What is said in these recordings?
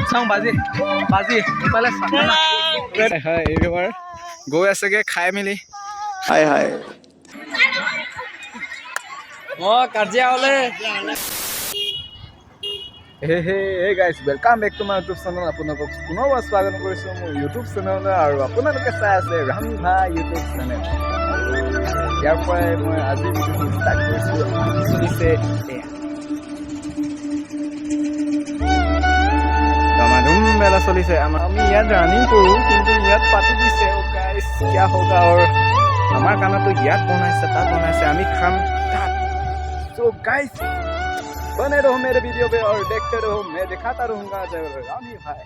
চাওঁ বাজি এইফালে হয় এইবাৰ গৈ আছেগে খাই মেলি হাই হাই কাজিয়া হ'লে hey guys welcome back to my YouTube channel আপোনালোকক পুনৰবাৰ স্বাগতম কৰিছোঁ মোৰ ইউটিউব চেনেললৈ আৰু আপোনালোকে চাই আছে ৰাহুল ভাই ইউটিউব চেনেল ইয়াৰ পৰাই মই আজি ভিডিঅ'টো ষ্টাৰ্ট কৰিছোঁ চলিছে ধুম মেলা চলিছে আমি ইয়াত ৰানিং কৰোঁ কিন্তু ইয়াত পাতি দিছে গাইজ কিয়া হোগা আৰু আমাৰ কাৰণেতো ইয়াত বনাইছে তাত বনাইছে আমি খাম তাত চ' গাইজ बने रहो मेरे वीडियो पे और देखते रहो मैं दिखाता रहूंगा रामी भाई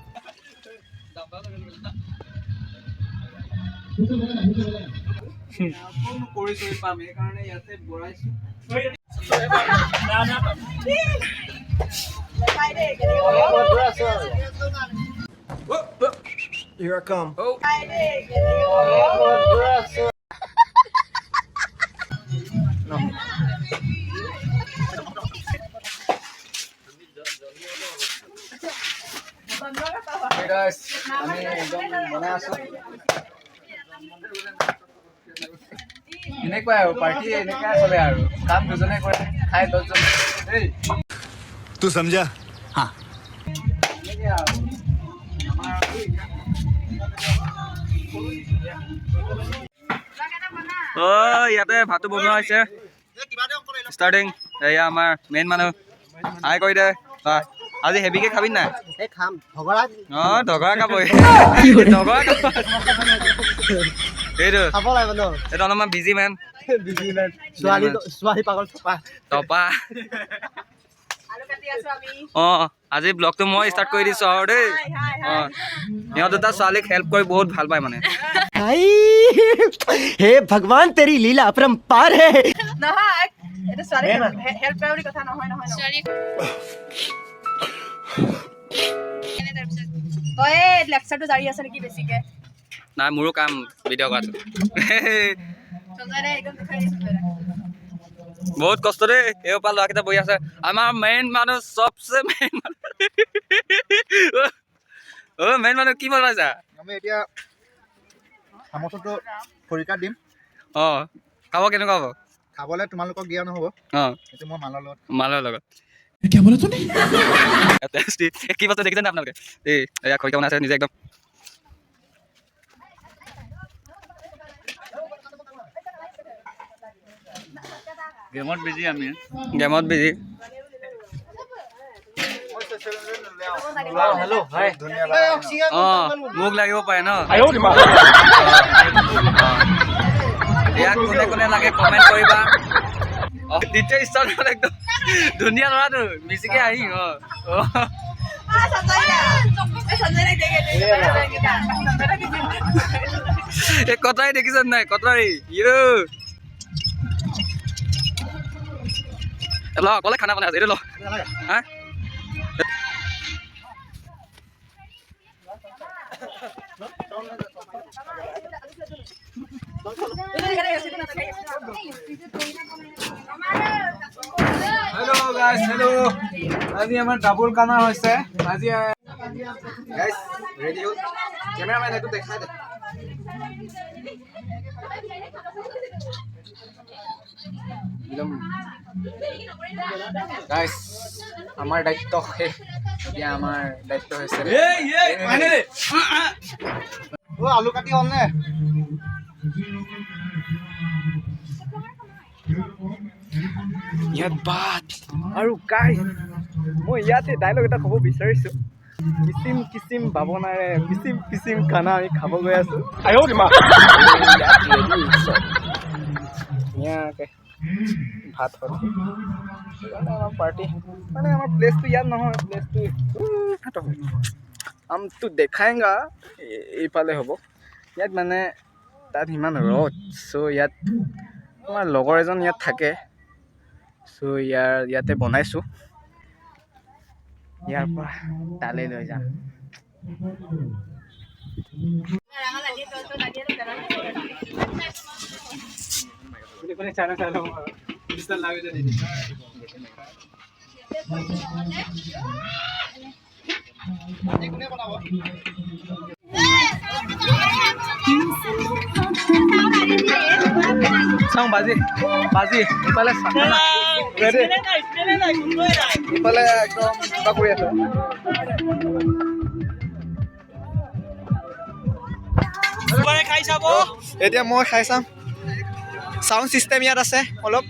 Here I come. Oh. No. Hey guys, আমি একদম বনাই আছো এনেকুৱাই আৰু পাৰ্টি এনেকুৱাই চলে আৰু কাম দুজনে কৰে খাই 10 জন এই तू समझा हाँ ইয়াতে ভাতটো বনোৱা হৈছে ষ্টাৰ্টিং এয়া আমাৰ মেইন মানুহ আই কৰি দে আজি হেভিকে খাবি নাই খাম ধগৰা ধগৰা খাব এইটো খাব লাগিব ন এইটো অলপমান বিজি মেন ছোৱালী পাগল টপা আজি ব্লগটো মই ষ্টাৰ্ট কৰি দিছো আৰু দেই সিহঁত দুটা ছোৱালীক হেল্প কৰি বহুত ভাল পায় মানে हे भगवान तेरी लीला अपरंपार है নহয় এটা ছোৱালী হেল্প কৰা বুলি কথা নহয় ছোৱালী তই লেকচাৰটো জাৰি আছে নেকি বেছিকে নাই মোৰো কাম ভিডিঅ' কৰাটো বহুত কষ্ট দেই এইপৰা ল'ৰাকেইটা বহি আছে আমাৰ মেইন মানুহ চবচে মেইন মানুহ কি বনাইছা আমি এতিয়া চামুচটো খৰিকা দিম খাব কেনেকুৱা হ'ব খাবলৈ তোমালোকক দিয়া নহ'ব এইটো মই মালৰ লগত কি বস্তু দেখিছে নে আপোনালোকে এই এয়া খৰিকা বনাইছে নিজে একদম গেমত বিজি মোক লাগিব পাৰে ন ইয়াক কোনে কোনে লাগে কমেণ্ট কৰিবা দ্বিতীয় ষ্টাৰ্ট একদম ধুনীয়া ল'ৰাটো বেছিকে আহি এই কটাৰী দেখিছ নাই কটাৰী ল অকলে খানা বনাই আছে এইটো ল হা हेलो गाइस हेलो আজি আমাৰ ডাবল খানা হৈছে আজি গাইস ৰেডি হ'ল ক্যামেৰাম্যান একটু দেখাই দে একদম গাইস আমাৰ দায়িত্ব শেষ এতিয়া আমাৰ দায়িত্ব হৈছে আলু কাটি হ'ল নে ইয়াত বাত আৰু গাইস মই ইয়াতে ডায়লগ এটা ক'ব বিচাৰিছোঁ কিচিম কিচিম বাবনাৰে পিচিম পিচিম খানা আমি খাব গৈ আছো ধুনীয়াকৈ ভাত হ'ল আমাৰ পাৰ্টি মানে আমাৰ প্লেচটো ইয়াত নহয় প্লেচটো আমটো দেখাইংগা এইফালে হ'ব ইয়াত মানে তাত ইমান ৰ'দ চ' ইয়াত আমাৰ লগৰ এজন ইয়াত থাকে চ' ইয়াতে বনাইছোঁ ইয়াৰ পৰা তালৈ লৈ যাম আজি কোনে বনাব চাওঁ বাজি বাজি ইফালে ইফালে একদম কিবা কৰি আছে এতিয়া মই খাই চাম সাউন্ড সিস্টেম ইয়াত আছে অলপ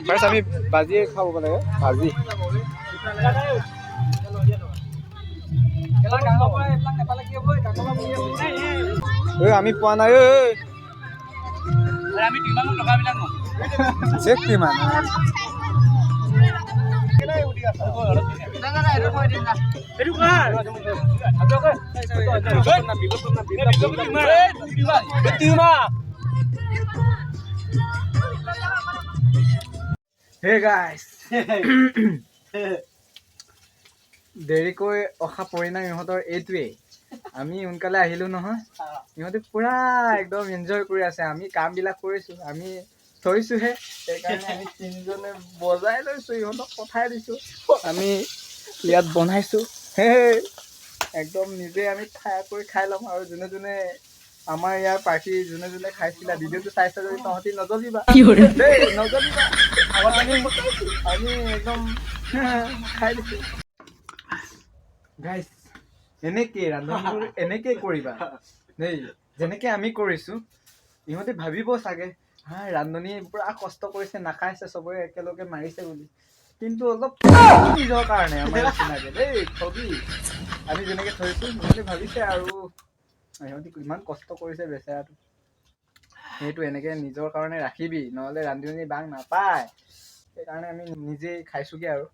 ফাৰ্ষ্ট আমি বাজিয়ে খাব লাগে ভাজি আমি পোৱা নাই চেক কিমান Hey guys, দেৰিকৈ অহা পৰিণাম ইহঁতৰ এইটোৱেই আমি সোনকালে আহিলো নহয় ইহঁতে পুৰা একদম এনজয় কৰি আছে আমি কামবিলাক কৰিছো আমি থৈছোহে সেইকাৰণে আমি তিনিজনে বজাই লৈছো ইহঁতক পঠাই দিছো আমি ইয়াত বনাইছো একদম নিজে আমি খাই ল'ম আৰু যোনে যোনে আমাৰ ইয়াৰ পাৰ্টি যোনে যোনে খাইছিলা ভিডিঅ'টো চাইছা যদি তহঁতি নজ্বলিবা দেই নজ্বলিবা আমি একদম খাই দিছো গাইছ এনেকৈ ৰান্ধনিবোৰ এনেকৈ কৰিবা দেই যেনেকৈ আমি কৰিছোঁ ইহঁতে ভাবিব চাগে হা ৰান্ধনি পুৰা কষ্ট কৰিছে নাখাইছে চবৰে একেলগে মাৰিছে বুলি কিন্তু অলপ নিজৰ কাৰণে আমাৰ নিচিনাকৈ দেই ঠগি আমি যেনেকৈ থৈছোঁ ইহঁতে ভাবিছে আৰু সিহঁতি ইমান কষ্ট কৰিছে বেচেৰাটো সেইটো এনেকৈ নিজৰ কাৰণে ৰাখিবি নহ'লে ৰান্ধনি বাং নাপায় সেইকাৰণে আমি নিজেই খাইছোঁগৈ আৰু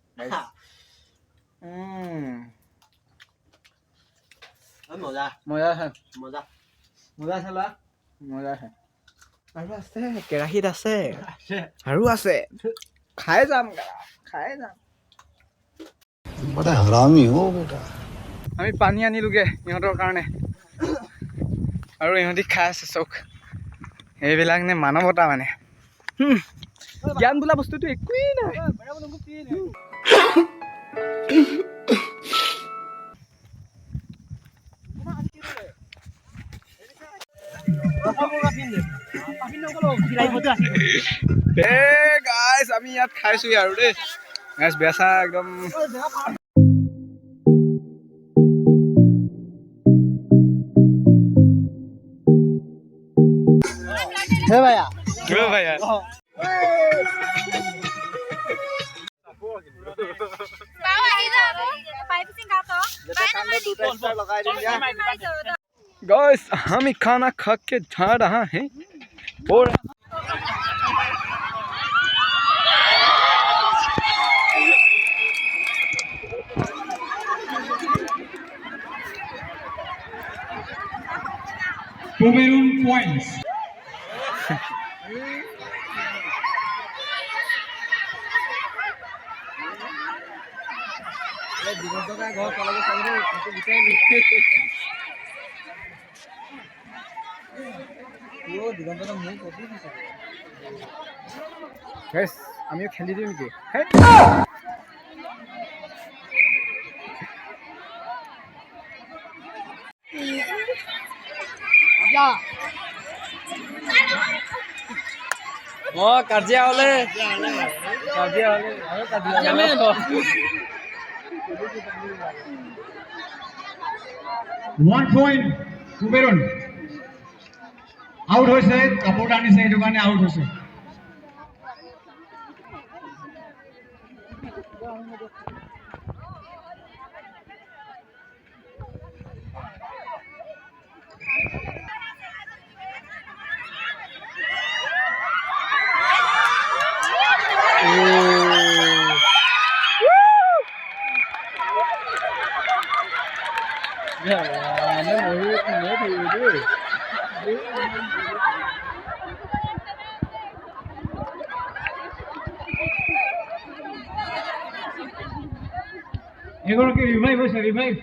মজা মজা আছে মজা মজা আছে লোৱা মজা আছে আৰু আছে কেৰাহীত আছে আৰু আছে খাই যাম बड़ा हरामी हो बेटा আমি পানী আনিলোগে ইহঁতৰ কাৰণে আৰু ইহঁতি খাই আছে চৌক এইবিলাক নে মানৱতা মানে জ্ঞান বোলা বস্তুটো একোৱেই নাই গাইজ আমি ইয়াত খাইছো আৰু দেই গাইজ বেচা একদম হে ভাইয়া ভাইয়া गाइस हम खाना खा के जा रहा है और Pomeroon points. गाइस আমিও খেলি দিও নেকি কাজিয়া হলে 1 point Pomeroon. Out হৈছে কাপোৰ আনিছে সেইটো কাৰণে আউট হৈছে এগৰাকী ৰিভাইভ হৈছে ৰিভাইভ